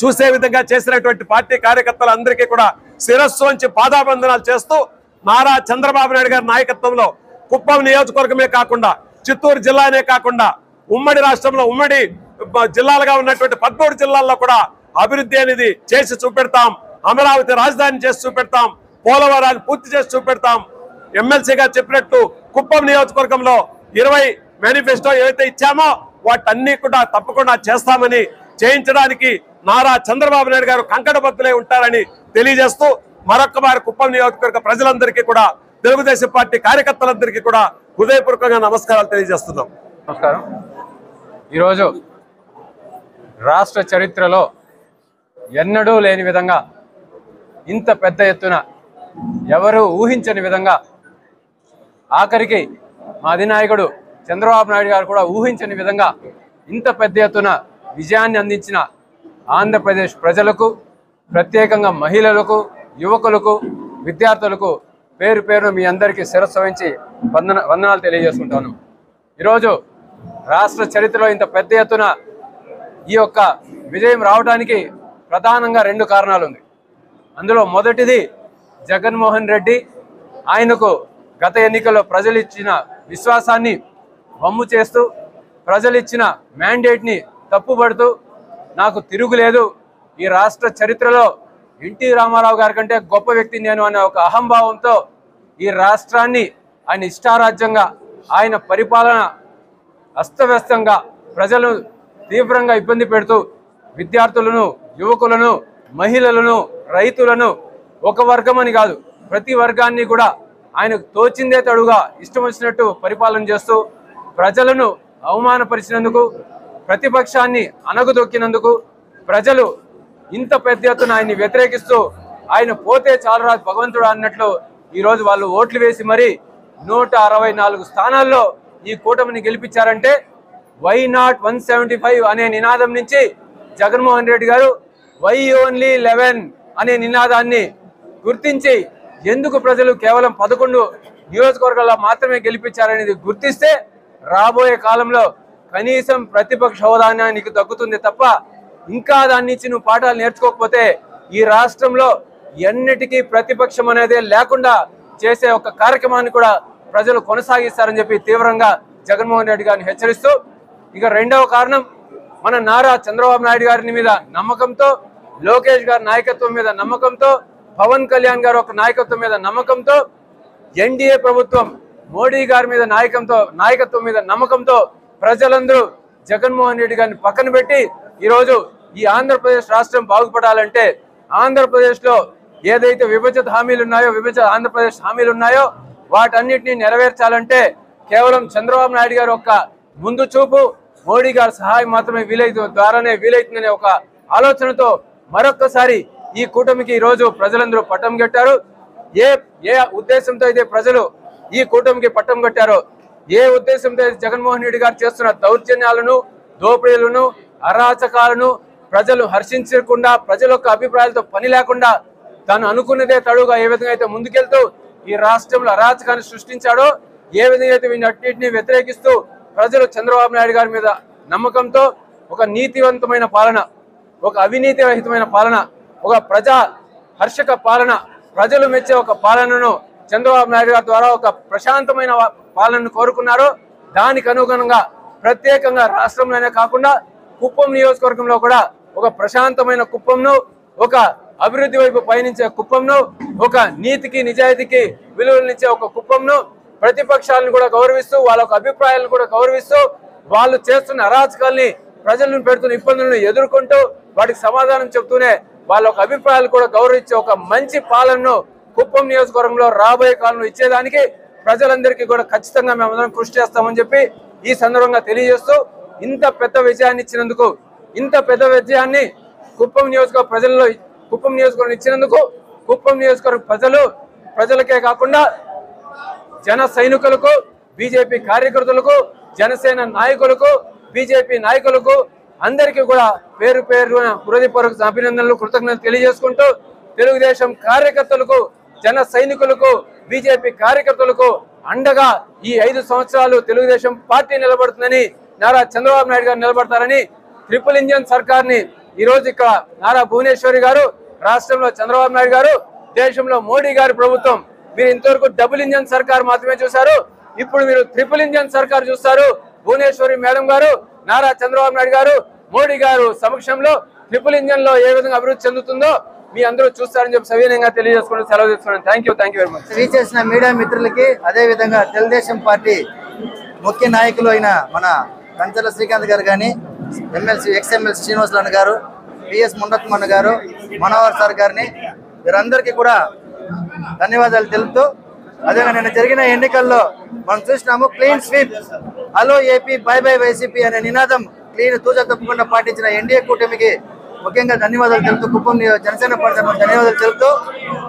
చూసే విధంగా చేసినటువంటి పార్టీ కార్యకర్తలందరికీ కూడా శిరస్సు వంచి పాదాబంధనాలు చేస్తూ నారా చంద్రబాబు నాయుడు గారి నాయకత్వంలో కుప్పం నియోజకవర్గమే కాకుండా చిత్తూరు జిల్లానే కాకుండా ఉమ్మడి రాష్ట్రంలో ఉమ్మడి జిల్లాలుగా ఉన్నటువంటి 13 జిల్లాల్లో కూడా అభివృద్ధి అనేది చేసి చూపెడతాం. అమరావతి రాజధాని చేసి చూపెడతాం. పోలవరాన్ని పూర్తి చేసి చూపెడతాం. ఎమ్మెల్సీ గారు చెప్పినట్టు కుప్పం నియోజకవర్గంలో 20 మేనిఫెస్టో ఏవైతే ఇచ్చామో వాటన్ని కూడా తప్పకుండా చేస్తామని, చేయించడానికి నారా చంద్రబాబు నాయుడు గారు కంకణబద్దులై ఉంటారని తెలియజేస్తూ మరొకమారి కుప్పం నియోజకవర్గ ప్రజలందరికీ కూడా, తెలుగుదేశం పార్టీ కార్యకర్తలందరికీ కూడా హృదయపూర్వకంగా నమస్కారాలు తెలియజేస్తున్నాం. నమస్కారం. ఈరోజు రాష్ట్ర చరిత్రలో ఎన్నడూ లేని విధంగా, ఇంత పెద్ద ఎత్తున ఎవరు ఊహించని విధంగా, ఆఖరికి మా అధినాయకుడు చంద్రబాబు నాయుడు గారు కూడా ఊహించని విధంగా ఇంత పెద్ద ఎత్తున విజయాన్ని అందించిన ఆంధ్రప్రదేశ్ ప్రజలకు, ప్రత్యేకంగా మహిళలకు, యువకులకు, విద్యార్థులకు పేరు పేరు మీ అందరికీ శిరస్సు వహించి వందనాలు తెలియజేసుకుంటాను. ఈరోజు రాష్ట్ర చరిత్రలో ఇంత పెద్ద ఎత్తున ఈ యొక్క విజయం రావడానికి ప్రధానంగా 2 కారణాలు ఉంది. అందులో మొదటిది జగన్మోహన్ రెడ్డి. ఆయనకు గత ఎన్నికల్లో ప్రజలు ఇచ్చిన విశ్వాసాన్ని వమ్ము చేస్తూ, ప్రజలు ఇచ్చిన మ్యాండేట్ని తప్పుపడుతూ, నాకు తిరుగులేదు, ఈ రాష్ట్ర చరిత్రలో ఎన్టీ రామారావు గారి కంటే గొప్ప వ్యక్తి నేను అనే ఒక అహంభావంతో ఈ రాష్ట్రాన్ని ఆయన ఇష్టారాజ్యంగా, ఆయన పరిపాలన అస్తవ్యస్తంగా ప్రజలను తీవ్రంగా ఇబ్బంది పెడుతూ విద్యార్థులను, యువకులను, మహిళలను, రైతులను, ఒక వర్గం అని కాదు ప్రతి వర్గాన్ని కూడా ఆయనకు తోచిందే తడుగా ఇష్టం వచ్చినట్టు పరిపాలన చేస్తూ ప్రజలను అవమానపరిచినందుకు, ప్రతిపక్షాన్ని అణగదొక్కినందుకు ప్రజలు ఇంత పెద్ద ఎత్తున ఆయన్ని వ్యతిరేకిస్తూ ఆయన పోతే చాలరా భగవంతుడు అన్నట్లు ఈరోజు వాళ్ళు ఓట్లు వేసి మరి 164 స్థానాల్లో ఈ కూటమిని గెలిపించారంటే వై నాట్ 175 అనే నినాదం నుంచి జగన్మోహన్ రెడ్డి గారు వై ఓన్లీ 11 అనే నినాదాన్ని గుర్తించి ఎందుకు ప్రజలు కేవలం 11 నియోజకవర్గాల్లో మాత్రమే గెలిపించారనేది గుర్తిస్తే రాబోయే కాలంలో కనీసం ప్రతిపక్ష హోదానే నీకు దక్కుతుంది తప్ప ఇంకా దాని నుంచి నువ్వు పాఠాలు నేర్చుకోకపోతే ఈ రాష్ట్రంలో ఎన్నిటికీ ప్రతిపక్షం అనేది లేకుండా చేసే ఒక కార్యక్రమాన్ని కూడా ప్రజలు కొనసాగిస్తారని చెప్పి తీవ్రంగా జగన్మోహన్ రెడ్డి గారిని హెచ్చరిస్తూ, ఇక 2వ కారణం మన నారా చంద్రబాబు నాయుడు గారి మీద నమ్మకంతో, లోకేష్ గారి నాయకత్వం మీద నమ్మకంతో, పవన్ కళ్యాణ్ గారు ఒక నాయకత్వం మీద నమ్మకంతో, ఎన్డీఏ ప్రభుత్వం మోడీ గారి మీద నాయకత్వం మీద నమ్మకంతో ప్రజలందరూ జగన్మోహన్ రెడ్డి గారిని పక్కన పెట్టి ఈరోజు ఈ ఆంధ్రప్రదేశ్ రాష్ట్రం బాగుపడాలంటే, ఆంధ్రప్రదేశ్లో ఏదైతే విభజిత ఆంధ్రప్రదేశ్ హామీలు ఉన్నాయో వాటన్నిటిని నెరవేర్చాలంటే కేవలం చంద్రబాబు నాయుడు గారు ఒక ముందు చూపు, మోడీ గారి సహాయం మాత్రమే ద్వారానే వీలైతుందనే ఒక ఆలోచనతో మరొక్కసారి ఈ కూటమికి ఈరోజు ప్రజలందరూ పట్టం కట్టారు. ఏ ఉద్దేశంతో అయితే ప్రజలు ఈ కూటమికి పట్టం కట్టారో, ఏ ఉద్దేశంతో అయితే జగన్మోహన్ రెడ్డి గారు చేస్తున్న దౌర్జన్యాలను, దోపిడీలను, అరాచకాలను ప్రజలు హర్షించకుండా, ప్రజల యొక్క అభిప్రాయాలతో పని లేకుండా తాను అనుకున్నదే తడుగా ఏ విధంగా అయితే ముందుకెళ్తూ ఈ రాష్ట్రంలో అరాచకాన్ని సృష్టించాడో, ఏ విధంగా అయితే వీటన్నిటిని వ్యతిరేకిస్తూ ప్రజలు చంద్రబాబు నాయుడు గారి మీద నమ్మకంతో ఒక నీతివంతమైన పాలన, ఒక అవినీతి రహితమైన పాలన, ఒక ప్రజా హర్షక పాలన, ప్రజలు మెచ్చే ఒక పాలనను చంద్రబాబు నాయుడు గారి ద్వారా ఒక ప్రశాంతమైన పాలనను కోరుకున్నారు. దానికి అనుగుణంగా ప్రత్యేకంగా రాష్ట్రంలోనే కాకుండా కుప్పం నియోజకవర్గంలో కూడా ఒక ప్రశాంతమైన కుప్పంను, ఒక అభివృద్ధి వైపు పయనించే కుప్పంను, ఒక నీతికి నిజాయితీకి విలువలనిచ్చే ఒక కుప్పంను, ప్రతిపక్షాలను కూడా గౌరవిస్తూ వాళ్ళ అభిప్రాయాలను కూడా గౌరవిస్తూ వాళ్ళు చేస్తున్న అరాచకాల్ని ప్రజలను పెడుతున్న ఇబ్బందులను ఎదుర్కొంటూ వాటికి సమాధానం చెప్తూనే వాళ్ళ అభిప్రాయాలు కూడా గౌరవించే ఒక మంచి పాలనను కుప్పం నియోజకవర్గంలో రాబోయే కాలంలో ఇచ్చేదానికి ప్రజలందరికీ కూడా ఖచ్చితంగా మేమందరం కృషి చేస్తామని చెప్పి ఈ సందర్భంగా తెలియజేస్తూ ఇంత పెద్ద విజయాన్ని ఇచ్చినందుకు, ఇంత పెద్ద విజయాన్ని కుప్పం నియోజకవర్గం ఇచ్చినందుకు కుప్పం నియోజకవర్గ ప్రజలకే కాకుండా జన సైనికులకు, బీజేపీ కార్యకర్తలకు, జనసేన నాయకులకు, బీజేపీ నాయకులకు అందరికీ కూడా పేరు పేరున హృదయపూర్వక అభినందనలు, కృతజ్ఞతలు తెలియజేసుకుంటూ తెలుగుదేశం కార్యకర్తలకు, జన సైనికులకు, బీజేపీ కార్యకర్తలకు అండగా ఈ 5 సంవత్సరాలు తెలుగుదేశం పార్టీ నిలబడుతుందని, నారా చంద్రబాబు నాయుడు గారు నిలబడతారని, ట్రిపుల్ ఇంజన్ సర్కార్ని ఈ రోజు ఇక్కడ నారా భువనేశ్వరి గారు, రాష్ట్రంలో చంద్రబాబు నాయుడు గారు, దేశంలో మోడీ గారి ప్రభుత్వం, మీరు ఇంతవరకు డబుల్ ఇంజన్ సర్కార్ మాత్రమే చూశారు. ఇప్పుడు మీరు ట్రిపుల్ ఇంజన్ సర్కార్ చూస్తారు. భువనేశ్వరి మేడం గారు, నారా చంద్రబాబు నాయుడు గారు, మోడీ గారు సమక్షంలో ట్రిపుల్ ఇంజన్ లో ఏ విధంగా అభివృద్ధి చెందుతుందో మీ అందరూ చూస్తారని చెప్పి సవినయంగా తెలియజేసుకుంటూ సెలవు తీసుకున్నాను. Thank you very much. చేసిన మీడియా మిత్రులకి, అదే విధంగా తెలుగుదేశం పార్టీ ముఖ్య నాయకులు అయిన మన కంచర్ల శ్రీకాంత్ గారు కానీ, ఎక్స్ఎమ్మెల్సీ శ్రీనివాసరావు గారు, పిఎస్ ముండత్మన్న గారు, మనోహర్ సార్ గారిని వీరందరికీ కూడా ధన్యవాదాలు తెలుపుతూ, అదేవిధంగా నిన్న జరిగిన ఎన్నికల్లో మనం చూసినాము clean sweep, hello AP, by by YCP అనే నినాదం క్లీన్ తూచా తప్పకుండా పాటించిన ఎన్డీఏ కూటమికి ముఖ్యంగా ధన్యవాదాలు తెలుపుతూ, కుప్పం జనసేన పార్టీ ధన్యవాదాలు తెలుపుతూ,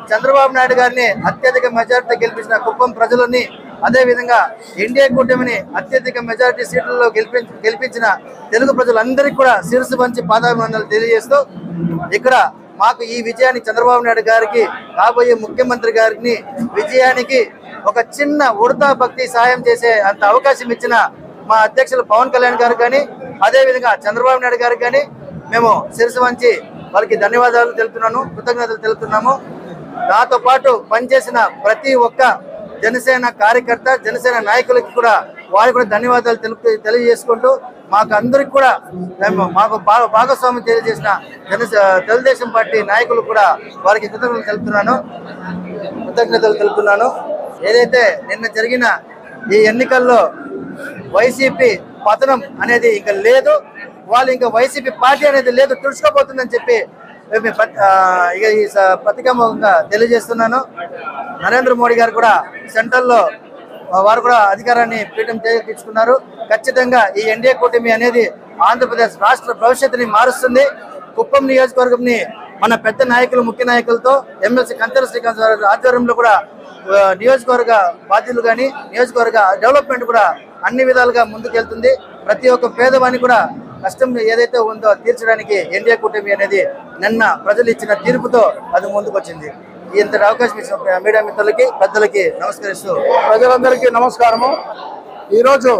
చంద్రబాబు నాయుడు గారిని అత్యధిక మెజారిటీ గెలిపించిన కుప్పం ప్రజలని, అదేవిధంగా ఎన్డీఏ కూటమిని అత్యధిక మెజారిటీ సీట్లలో గెలిపించిన తెలుగు ప్రజలందరికీ కూడా శిరస్సు పంచి పాదాభివందనలు తెలియజేస్తూ, ఇక్కడ మాకు ఈ విజయాన్ని చంద్రబాబు నాయుడు గారికి, కాబోయే ముఖ్యమంత్రి గారికి విజయానికి ఒక చిన్న ఉడతా భక్తి సాయం చేసే అంత అవకాశం ఇచ్చిన మా అధ్యక్షులు పవన్ కళ్యాణ్ గారు కానీ, అదేవిధంగా చంద్రబాబు నాయుడు గారికి కానీ మేము శిరస్సు వంచి వాళ్ళకి ధన్యవాదాలు తెలుపుతున్నాను, కృతజ్ఞతలు తెలుపుతున్నాము. నాతో పాటు పనిచేసిన ప్రతి ఒక్క జనసేన కార్యకర్త, జనసేన నాయకులకి కూడా వారికి కూడా ధన్యవాదాలు తెలియజేసుకుంటూ, మాకు అందరికి కూడా మాకు భాగస్వామ్యం తెలియజేసిన తెలుగుదేశం పార్టీ నాయకులు కూడా వారికి కృతజ్ఞతలు తెలుపుతున్నాను. ఏదైతే నిన్న జరిగిన ఈ ఎన్నికల్లో వైసీపీ పతనం అనేది ఇంకా లేదు, వాళ్ళు ఇంకా వైసీపీ పార్టీ అనేది లేదు, తుడుచుకోబోతుందని చెప్పి ఇక ఈ పత్రికాముఖంగా తెలియజేస్తున్నాను. నరేంద్ర మోడీ గారు కూడా సెంట్రల్లో వారు కూడా అధికారాన్ని పీఠం చేయించుకున్నారు. ఖచ్చితంగా ఈ ఎన్డీఏ కూటమి అనేది ఆంధ్రప్రదేశ్ రాష్ట్ర భవిష్యత్తుని మారుస్తుంది. కుప్పం నియోజకవర్గంని మన పెద్ద నాయకులు, ముఖ్య నాయకులతో ఎమ్మెల్సీ కంచర్ల శ్రీకాంత్ గారి ఆధ్వర్యంలో కూడా నియోజకవర్గ బాధ్యులు కానీ, నియోజకవర్గ డెవలప్మెంట్ కూడా అన్ని విధాలుగా ముందుకెళ్తుంది. ప్రతి ఒక్క పేదవాణి కూడా కష్టం ఏదైతే ఉందో తీర్చడానికి ఎన్డీఏ కూటమి అనేది నిన్న ప్రజలు ఇచ్చిన తీర్పుతో అది ముందుకొచ్చింది. ఇంతటి అవకాశం ఇచ్చిన మీడియా మిత్రులకి, పెద్దలకి నమస్కరిస్తూ, ప్రజలందరికీ నమస్కారము. ఈరోజు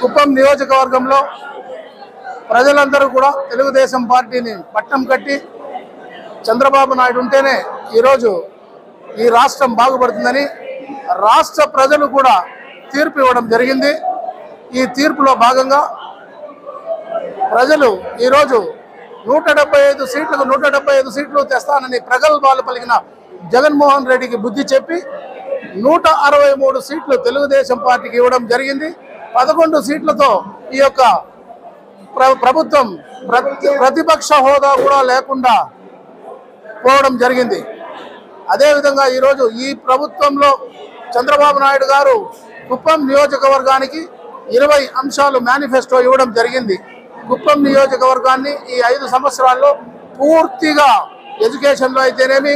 కుప్పం నియోజకవర్గంలో ప్రజలందరూ కూడా తెలుగుదేశం పార్టీని పట్టం కట్టి, చంద్రబాబు నాయుడు ఉంటేనే ఈరోజు ఈ రాష్ట్రం బాగుపడుతుందని రాష్ట్ర ప్రజలు కూడా తీర్పు ఇవ్వడం జరిగింది. ఈ తీర్పులో భాగంగా ప్రజలు ఈరోజు 175 సీట్లకు 175 సీట్లు తెస్తానని ప్రగల్భాలు పలికిన జగన్మోహన్ రెడ్డికి బుద్ధి చెప్పి 163 సీట్లు తెలుగుదేశం పార్టీకి ఇవ్వడం జరిగింది. 11 సీట్లతో ఈ యొక్క ప్రభుత్వం ప్రతిపక్ష హోదా కూడా లేకుండా పోవడం జరిగింది. అదేవిధంగా ఈరోజు ఈ ప్రభుత్వంలో చంద్రబాబు నాయుడు గారు కుప్పం నియోజకవర్గానికి 20 అంశాలు మేనిఫెస్టో ఇవ్వడం జరిగింది. కుప్పం నియోజకవర్గాన్ని ఈ 5 సంవత్సరాల్లో పూర్తిగా ఎడ్యుకేషన్లో అయితేనేమి,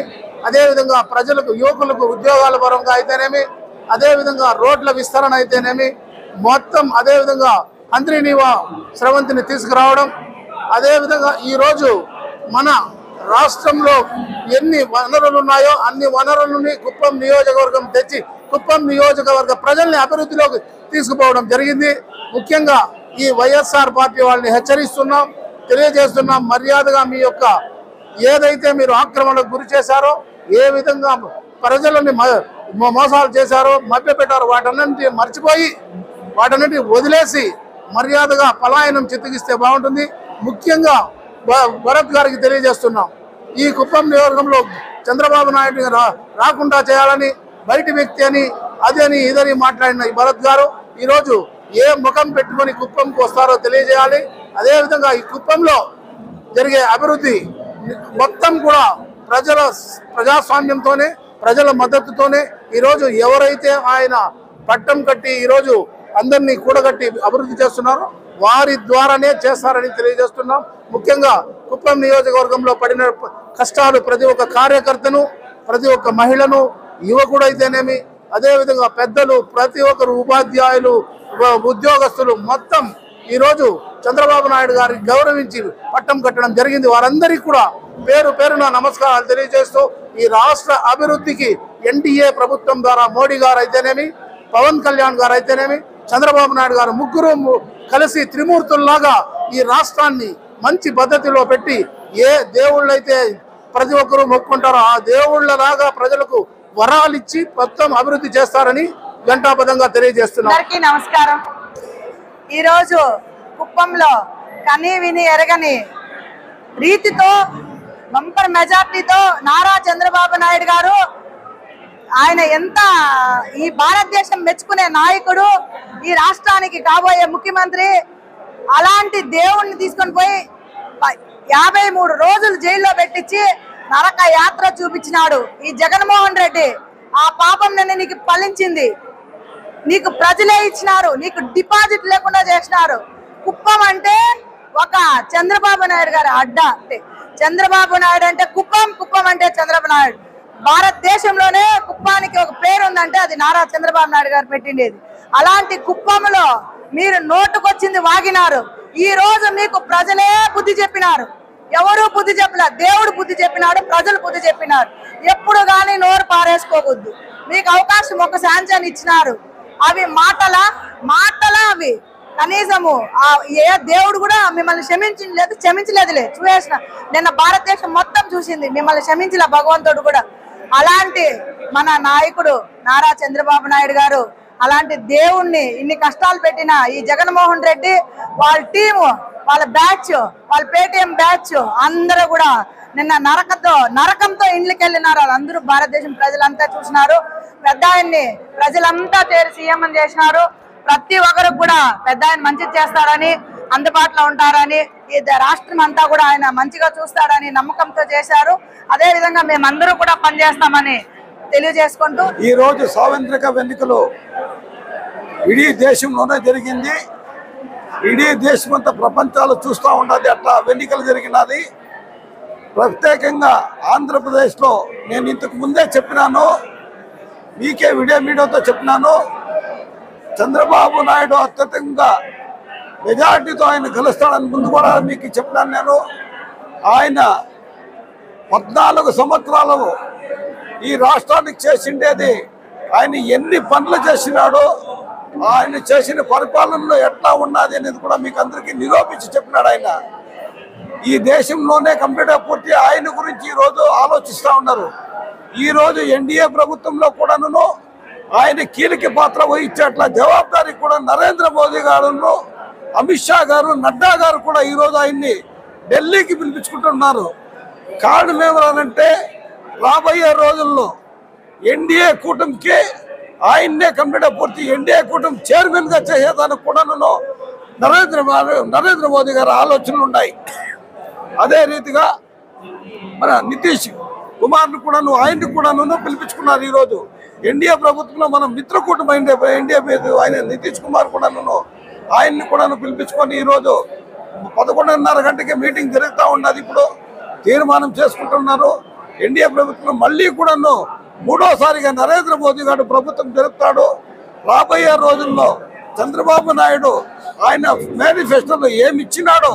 అదేవిధంగా ప్రజలకు, యువకులకు ఉద్యోగాల పరంగా అయితేనేమి, అదేవిధంగా రోడ్ల విస్తరణ అయితేనేమి, మొత్తం అదేవిధంగా అంత్రినీవా స్రవంతిని తీసుకురావడం, అదేవిధంగా ఈరోజు మన రాష్ట్రంలో ఎన్ని వనరులు ఉన్నాయో అన్ని వనరులని కుప్పం నియోజకవర్గం తెచ్చి కుప్పం నియోజకవర్గ ప్రజల్ని అభివృద్ధిలోకి తీసుకుపోవడం జరిగింది. ముఖ్యంగా ఈ వైఎస్ఆర్ పార్టీ వాళ్ళని తెలియజేస్తున్నాం, మర్యాదగా మీ యొక్క ఏదైతే మీరు ఆక్రమణకు గురి చేశారో ఏ విధంగా ప్రజలని మోసాలు చేశారో, మభ్యపెట్టారో వాటన్నింటినీ మర్చిపోయి వాటన్నింటినీ వదిలేసి మర్యాదగా పలాయనం చిత్తగిస్తే బాగుంటుంది. ముఖ్యంగా భరత్ గారికి తెలియజేస్తున్నాం, ఈ కుప్పం నియోజకవర్గంలో చంద్రబాబు నాయుడు రాకుండా చేయాలని బయటి వ్యక్తి అని అదని ఇదని మాట్లాడిన ఈ భరత్ గారు ఈరోజు ఏ ముఖం పెట్టుకొని కుప్పంకి వస్తారో తెలియజేయాలి. అదేవిధంగా ఈ కుప్పంలో జరిగే అభివృద్ధి మొత్తం కూడా ప్రజాస్వామ్యంతోనే, ప్రజల మద్దతుతోనే ఈరోజు ఎవరైతే ఆయన పట్టం కట్టి ఈరోజు అందరినీ కూడగట్టి అభివృద్ధి చేస్తున్నారో వారి ద్వారానే చేస్తారని తెలియజేస్తున్నాం. ముఖ్యంగా కుప్పం నియోజకవర్గంలో పడిన కష్టాలు ప్రతి ఒక్క కార్యకర్తను, ప్రతి ఒక్క మహిళను, యువకుడు అయితేనేమి, అదేవిధంగా పెద్దలు, ప్రతి ఒక్కరు, ఉపాధ్యాయులు, ఉద్యోగస్తులు మొత్తం ఈరోజు చంద్రబాబు నాయుడు గారికి గౌరవించి పట్టం కట్టడం జరిగింది. వారందరికీ కూడా పేరు పేరున నమస్కారాలు తెలియజేస్తూ ఈ రాష్ట్ర అభివృద్ధికి ఎన్డీఏ ప్రభుత్వం ద్వారా మోడీ గారు అయితేనేమి, పవన్ కళ్యాణ్ గారు అయితేనేమి, చంద్రబాబు నాయుడు గారు ముగ్గురు కలిసి త్రిమూర్తుల్లాగా ఈ రాష్ట్రాన్ని మంచి పద్ధతిలో పెట్టి ఏ దేవుళ్ళైతే ప్రతి ఒక్కరూ మొక్కుంటారో ఆ దేవుళ్ళలాగా ప్రజలకు వరాలిచ్చి మొత్తం అభివృద్ధి చేస్తారని గంటాపదంగా తెలియజేస్తున్నారు. అందరికీ నమస్కారం. ఈరోజు కుప్పంలో కని విని ఎరగని రీతితో బంపర్ మెజార్టీతో నారా చంద్రబాబు నాయుడు గారు, ఆయన ఎంత ఈ భారతదేశం మెచ్చుకునే నాయకుడు, ఈ రాష్ట్రానికి కాబోయే ముఖ్యమంత్రి, అలాంటి దేవుణ్ణి తీసుకొని పోయి 53 రోజులు జైల్లో పెట్టించి నరక యాత్ర చూపించినాడు ఈ జగన్మోహన్ రెడ్డి. ఆ పాపం నిన్న నీకు ఫలించింది. నీకు ప్రజలే ఇచ్చినారు, నీకు డిపాజిట్ లేకుండా చేసినారు. కుప్పం అంటే ఒక చంద్రబాబు నాయుడు గారి అడ్డ. అంటే చంద్రబాబు నాయుడు అంటే కుప్పం, కుప్పం అంటే చంద్రబాబు నాయుడు. భారతదేశంలోనే కుప్పానికి ఒక పేరు ఉందంటే అది నారా చంద్రబాబు నాయుడు గారు పెట్టిండేది. అలాంటి కుప్పంలో మీరు నోటుకొచ్చింది వాగినారు. ఈ రోజు మీకు ప్రజలే బుద్ధి చెప్పినారు. ఎవరు బుద్ధి చెప్పలే, దేవుడు బుద్ధి చెప్పినాడు, ప్రజలు బుద్ధి చెప్పినారు. ఎప్పుడు కానీ నోరు పారేసుకోవద్దు. మీకు అవకాశం ఒక శాంక్షన్ ఇచ్చినారు. అవి మాటలా అవి. కనీసము ఏ దేవుడు కూడా మిమ్మల్ని క్షమించలేదులే. చూసేసిన నిన్న భారతదేశం మొత్తం చూసింది, మిమ్మల్ని క్షమించలే భగవంతుడు కూడా. అలాంటి మన నాయకుడు నారా చంద్రబాబు నాయుడు గారు, అలాంటి దేవుణ్ణి ఇన్ని కష్టాలు పెట్టిన ఈ జగన్మోహన్ రెడ్డి, వాళ్ళ టీము, వాళ్ళ బ్యాచ్, వాళ్ళ పేటిఎం బ్యాచ్ అందరూ కూడా నిన్న నరకంతో ఇండ్లకి వెళ్ళినారు. వాళ్ళందరూ భారతదేశం ప్రజలంతా చూసినారు. పెద్ద ఆయన్ని ప్రజలంతా చేరి సీఎం చేసినారు. ప్రతి ఒక్కరికి కూడా పెద్ద ఆయన మంచి చేస్తారని, అందుబాటులో ఉంటారని, ఈ రాష్ట్రం అంతా కూడా ఆయన మంచిగా చూస్తాడని నమ్మకంతో చేశారు. అదే విధంగా మేమందరూ కూడా పనిచేస్తామని తెలియజేసుకుంటూ ఈ రోజు సార్వత్రిక ఎన్నికలు ఇడీ దేశంలోనే జరిగింది. ఇడీ దేశమంతా ప్రపంచాలు చూస్తూ ఉన్నది అట్లా ఎన్నికలు జరిగినది. ప్రత్యేకంగా ఆంధ్రప్రదేశ్లో నేను ఇంతకు ముందే చెప్పినాను, మీకే వీడియోతో చెప్పినాను, చంద్రబాబు నాయుడు అత్యధికంగా మెజార్టీతో ఆయన గెలుస్తాడని ముందు కూడా మీకు చెప్పినాను. నేను ఆయన 14 సంవత్సరాలు ఈ రాష్ట్రానికి చేసిండేది, ఆయన ఎన్ని పనులు చేసినాడో, ఆయన చేసిన పరిపాలనలో ఎట్లా ఉన్నది అనేది కూడా మీకు అందరికీ నిరూపించి చెప్పినాడు. ఆయన ఈ దేశంలోనే కంప్లీట్గా పూర్తి ఆయన గురించి ఈరోజు ఆలోచిస్తూ ఉన్నారు. ఈరోజు ఎన్డీఏ ప్రభుత్వంలో కూడాను ఆయన కీలక పాత్ర వహించేట్ల జవాబారి కూడా నరేంద్ర మోదీ గారు, అమిత్ షా గారు, నడ్డా గారు కూడా ఈరోజు ఆయన్ని ఢిల్లీకి పిలిపించుకుంటున్నారు. కారణం ఏమనంటే రాబోయే రోజుల్లో ఎన్డీఏ కూటమికి ఆయన్నే కంప్లీట్గా పూర్తి ఎన్డీఏ కూటమి చైర్మన్గా చేసేదానికి కూడాను నరేంద్ర మోదీ గారి ఆలోచనలు ఉన్నాయి. అదే రీతిగా మన నితీష్ కుమార్ను కూడాను ఆయన్ని కూడాను పిలిపించుకున్నారు. ఈరోజు ఎన్డీఏ ప్రభుత్వంలో మనం మిత్రకూటమి ఎన్డీఏ ఆయన నితీష్ కుమార్ కూడాను ఆయన్ని కూడాను పిలిపించుకొని ఈరోజు 11:30 గంటకి మీటింగ్ జరుగుతూ ఉన్నది. ఇప్పుడు తీర్మానం చేసుకుంటున్నారు. ఎన్డీఏ ప్రభుత్వం మళ్ళీ కూడాను 3వసారిగా నరేంద్ర మోదీ గారు ప్రభుత్వం జరుపుతాడు. రాబోయే రోజుల్లో చంద్రబాబు నాయుడు ఆయన మేనిఫెస్టోలో ఏమి ఇచ్చినాడో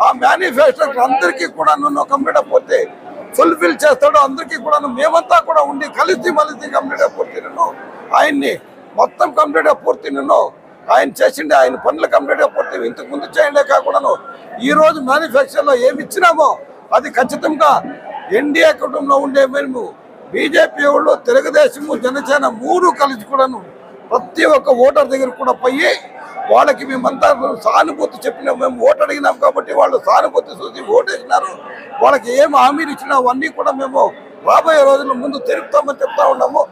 ఆ మేనిఫెస్టో అందరికీ కూడా కంప్లీట్ పూర్తి ఫుల్ఫిల్ చేస్తాడు. అందరికీ కూడా మేమంతా కూడా ఉండి కలిసి కంప్లీట్ పూర్తి ఆయన్ని మొత్తం కంప్లీట్ పూర్తి ఆయన చేసిండే ఆయన పనులు కంప్లీట్గా పూర్తి ఇంతకు ముందు చేయండే కాకుండా ఈ రోజు మేనిఫెస్టోలో ఏమి ఇచ్చినామో అది ఖచ్చితంగా ఎన్డీఏ కుటుంబంలో ఉండే మేము బీజేపీ వాళ్ళు తెలుగుదేశము జనసేన మూడు కలిసి కూడాను ప్రతి ఒక్క ఓటర్ దగ్గర కూడా పోయి వాళ్ళకి మేమంతా సానుభూతి చెప్పినాం. మేము ఓటు అడిగినాం కాబట్టి వాళ్ళు సానుభూతి చూసి ఓటేసినారు. వాళ్ళకి ఏం హామీలు ఇచ్చినా అవన్నీ కూడా మేము రాబోయే రోజుల్లో ముందు తెలుపుతామని చెప్తా ఉన్నాము.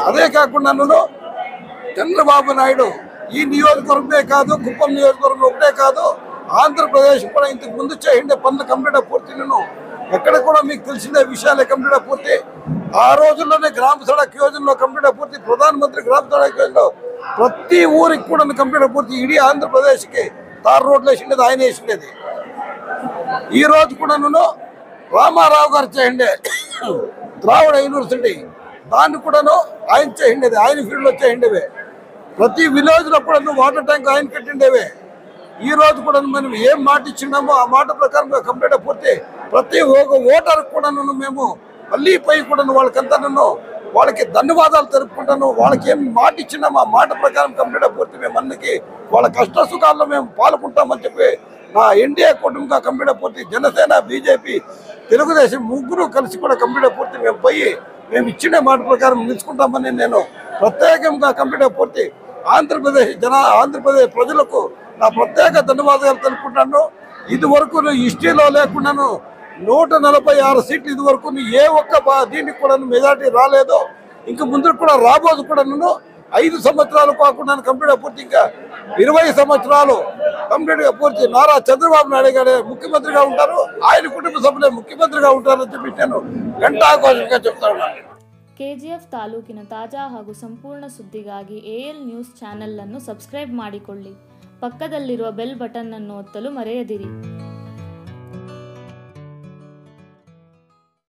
అదే కాకుండా చంద్రబాబు నాయుడు ఈ నియోజకవర్గమే కాదు, కుప్పం నియోజకవర్గం ఒకటే కాదు, ఆంధ్రప్రదేశ్ కూడా ఇంతకు ముందు చేయండే పనులు కంప్లీట్ పూర్తిను ఎక్కడ కూడా మీకు తెలిసిన విషయాలే కంప్లీట్ పూర్తి. ఆ రోజుల్లోనే గ్రామ సడక్ యోజనలో కంప్లీట్ పూర్తి, ప్రధానమంత్రి గ్రామ సడక్ యోజనలో ప్రతి ఊరికి కూడా కంప్లీట్ పూర్తి. ఇడీ ఆంధ్రప్రదేశ్కి తార్ రోడ్లు వేసిండేది ఆయన వేసిండేది. ఈ రోజు కూడా రామారావు గారు చేయండి ద్రావిడ యూనివర్సిటీ, దాన్ని కూడాను ఆయన చేయండేది, ఆయన ఫీల్డ్లో చేయండివే. ప్రతి విలేజ్లో కూడా వాటర్ ట్యాంక్ ఆయన కట్టిండేవే. ఈ రోజు కూడా మనం ఏం మాట ఇచ్చినామో ఆ మాట ప్రకారం కంప్లీట్ పూర్తి. ప్రతి ఒక్క ఓటర్ కూడా మేము మళ్ళీ పై కూడా వాళ్ళకంతా వాళ్ళకి ధన్యవాదాలు తెలుపుకుంటాను. వాళ్ళకి ఏం మాట ఇచ్చినామో ఆ మాట ప్రకారం కంప్లీట్ పూర్తి. మేము అన్నికి వాళ్ళ కష్ట సుఖాల్లో మేము పాల్గొంటామని చెప్పి మా ఎన్డీఏ కూటమిగా కంప్లీట్ పూర్తి, జనసేన బీజేపీ తెలుగుదేశం ముగ్గురు కలిసి కూడా కంప్లీట్ పూర్తి మేము పోయి మేము ఇచ్చిన మాట ప్రకారం నిలుచుకుంటామని నేను ప్రత్యేకంగా కంప్లీట్ పూర్తి ఆంధ్రప్రదేశ్ ప్రజలకు నా ప్రత్యేక ధన్యవాదాలు తెలుపుకుంటాను. ఇదివరకు హిస్టరీలో లేకున్నాను 146 సీట్లు ఇదివరకు ఏ ఒక్క దీనికి కూడా మెజార్టీ రాలేదు. ఇంకా ముందు కూడా రాబోదు కూడా 5 సంవత్సరాలు కాకుండా కంప్లీట్ పూర్తి ఇంకా 20 సంవత్సరాలు కంప్లీట్గా పూర్తి నారా చంద్రబాబు నాయుడు గారే ముఖ్యమంత్రిగా ఉంటారు, ఆయన కుటుంబ సభ్యులే ముఖ్యమంత్రిగా ఉంటారని చెప్పి నేను ಘಂಟಾಘೋಷವಾಗಿ చెప్తాను. ಕೆಜಿಎಫ್ ತಾಲೂಕಿನ ತಾಜಾ ಹಾಗೂ ಸಂಪೂರ್ಣ ಸುದ್ದಿಗಾಗಿ AL ನ್ಯೂಸ್ ಚಾನೆಲ್ ಅನ್ನು ಸಬ್ಸ್ಕ್ರೈಬ್ ಮಾಡಿಕೊಳ್ಳಿ. ಪಕ್ಕದಲ್ಲಿರುವ ಬೆಲ್ ಬಟನ್ ಅನ್ನು ಒತ್ತಲು ಮರೆಯದಿರಿ.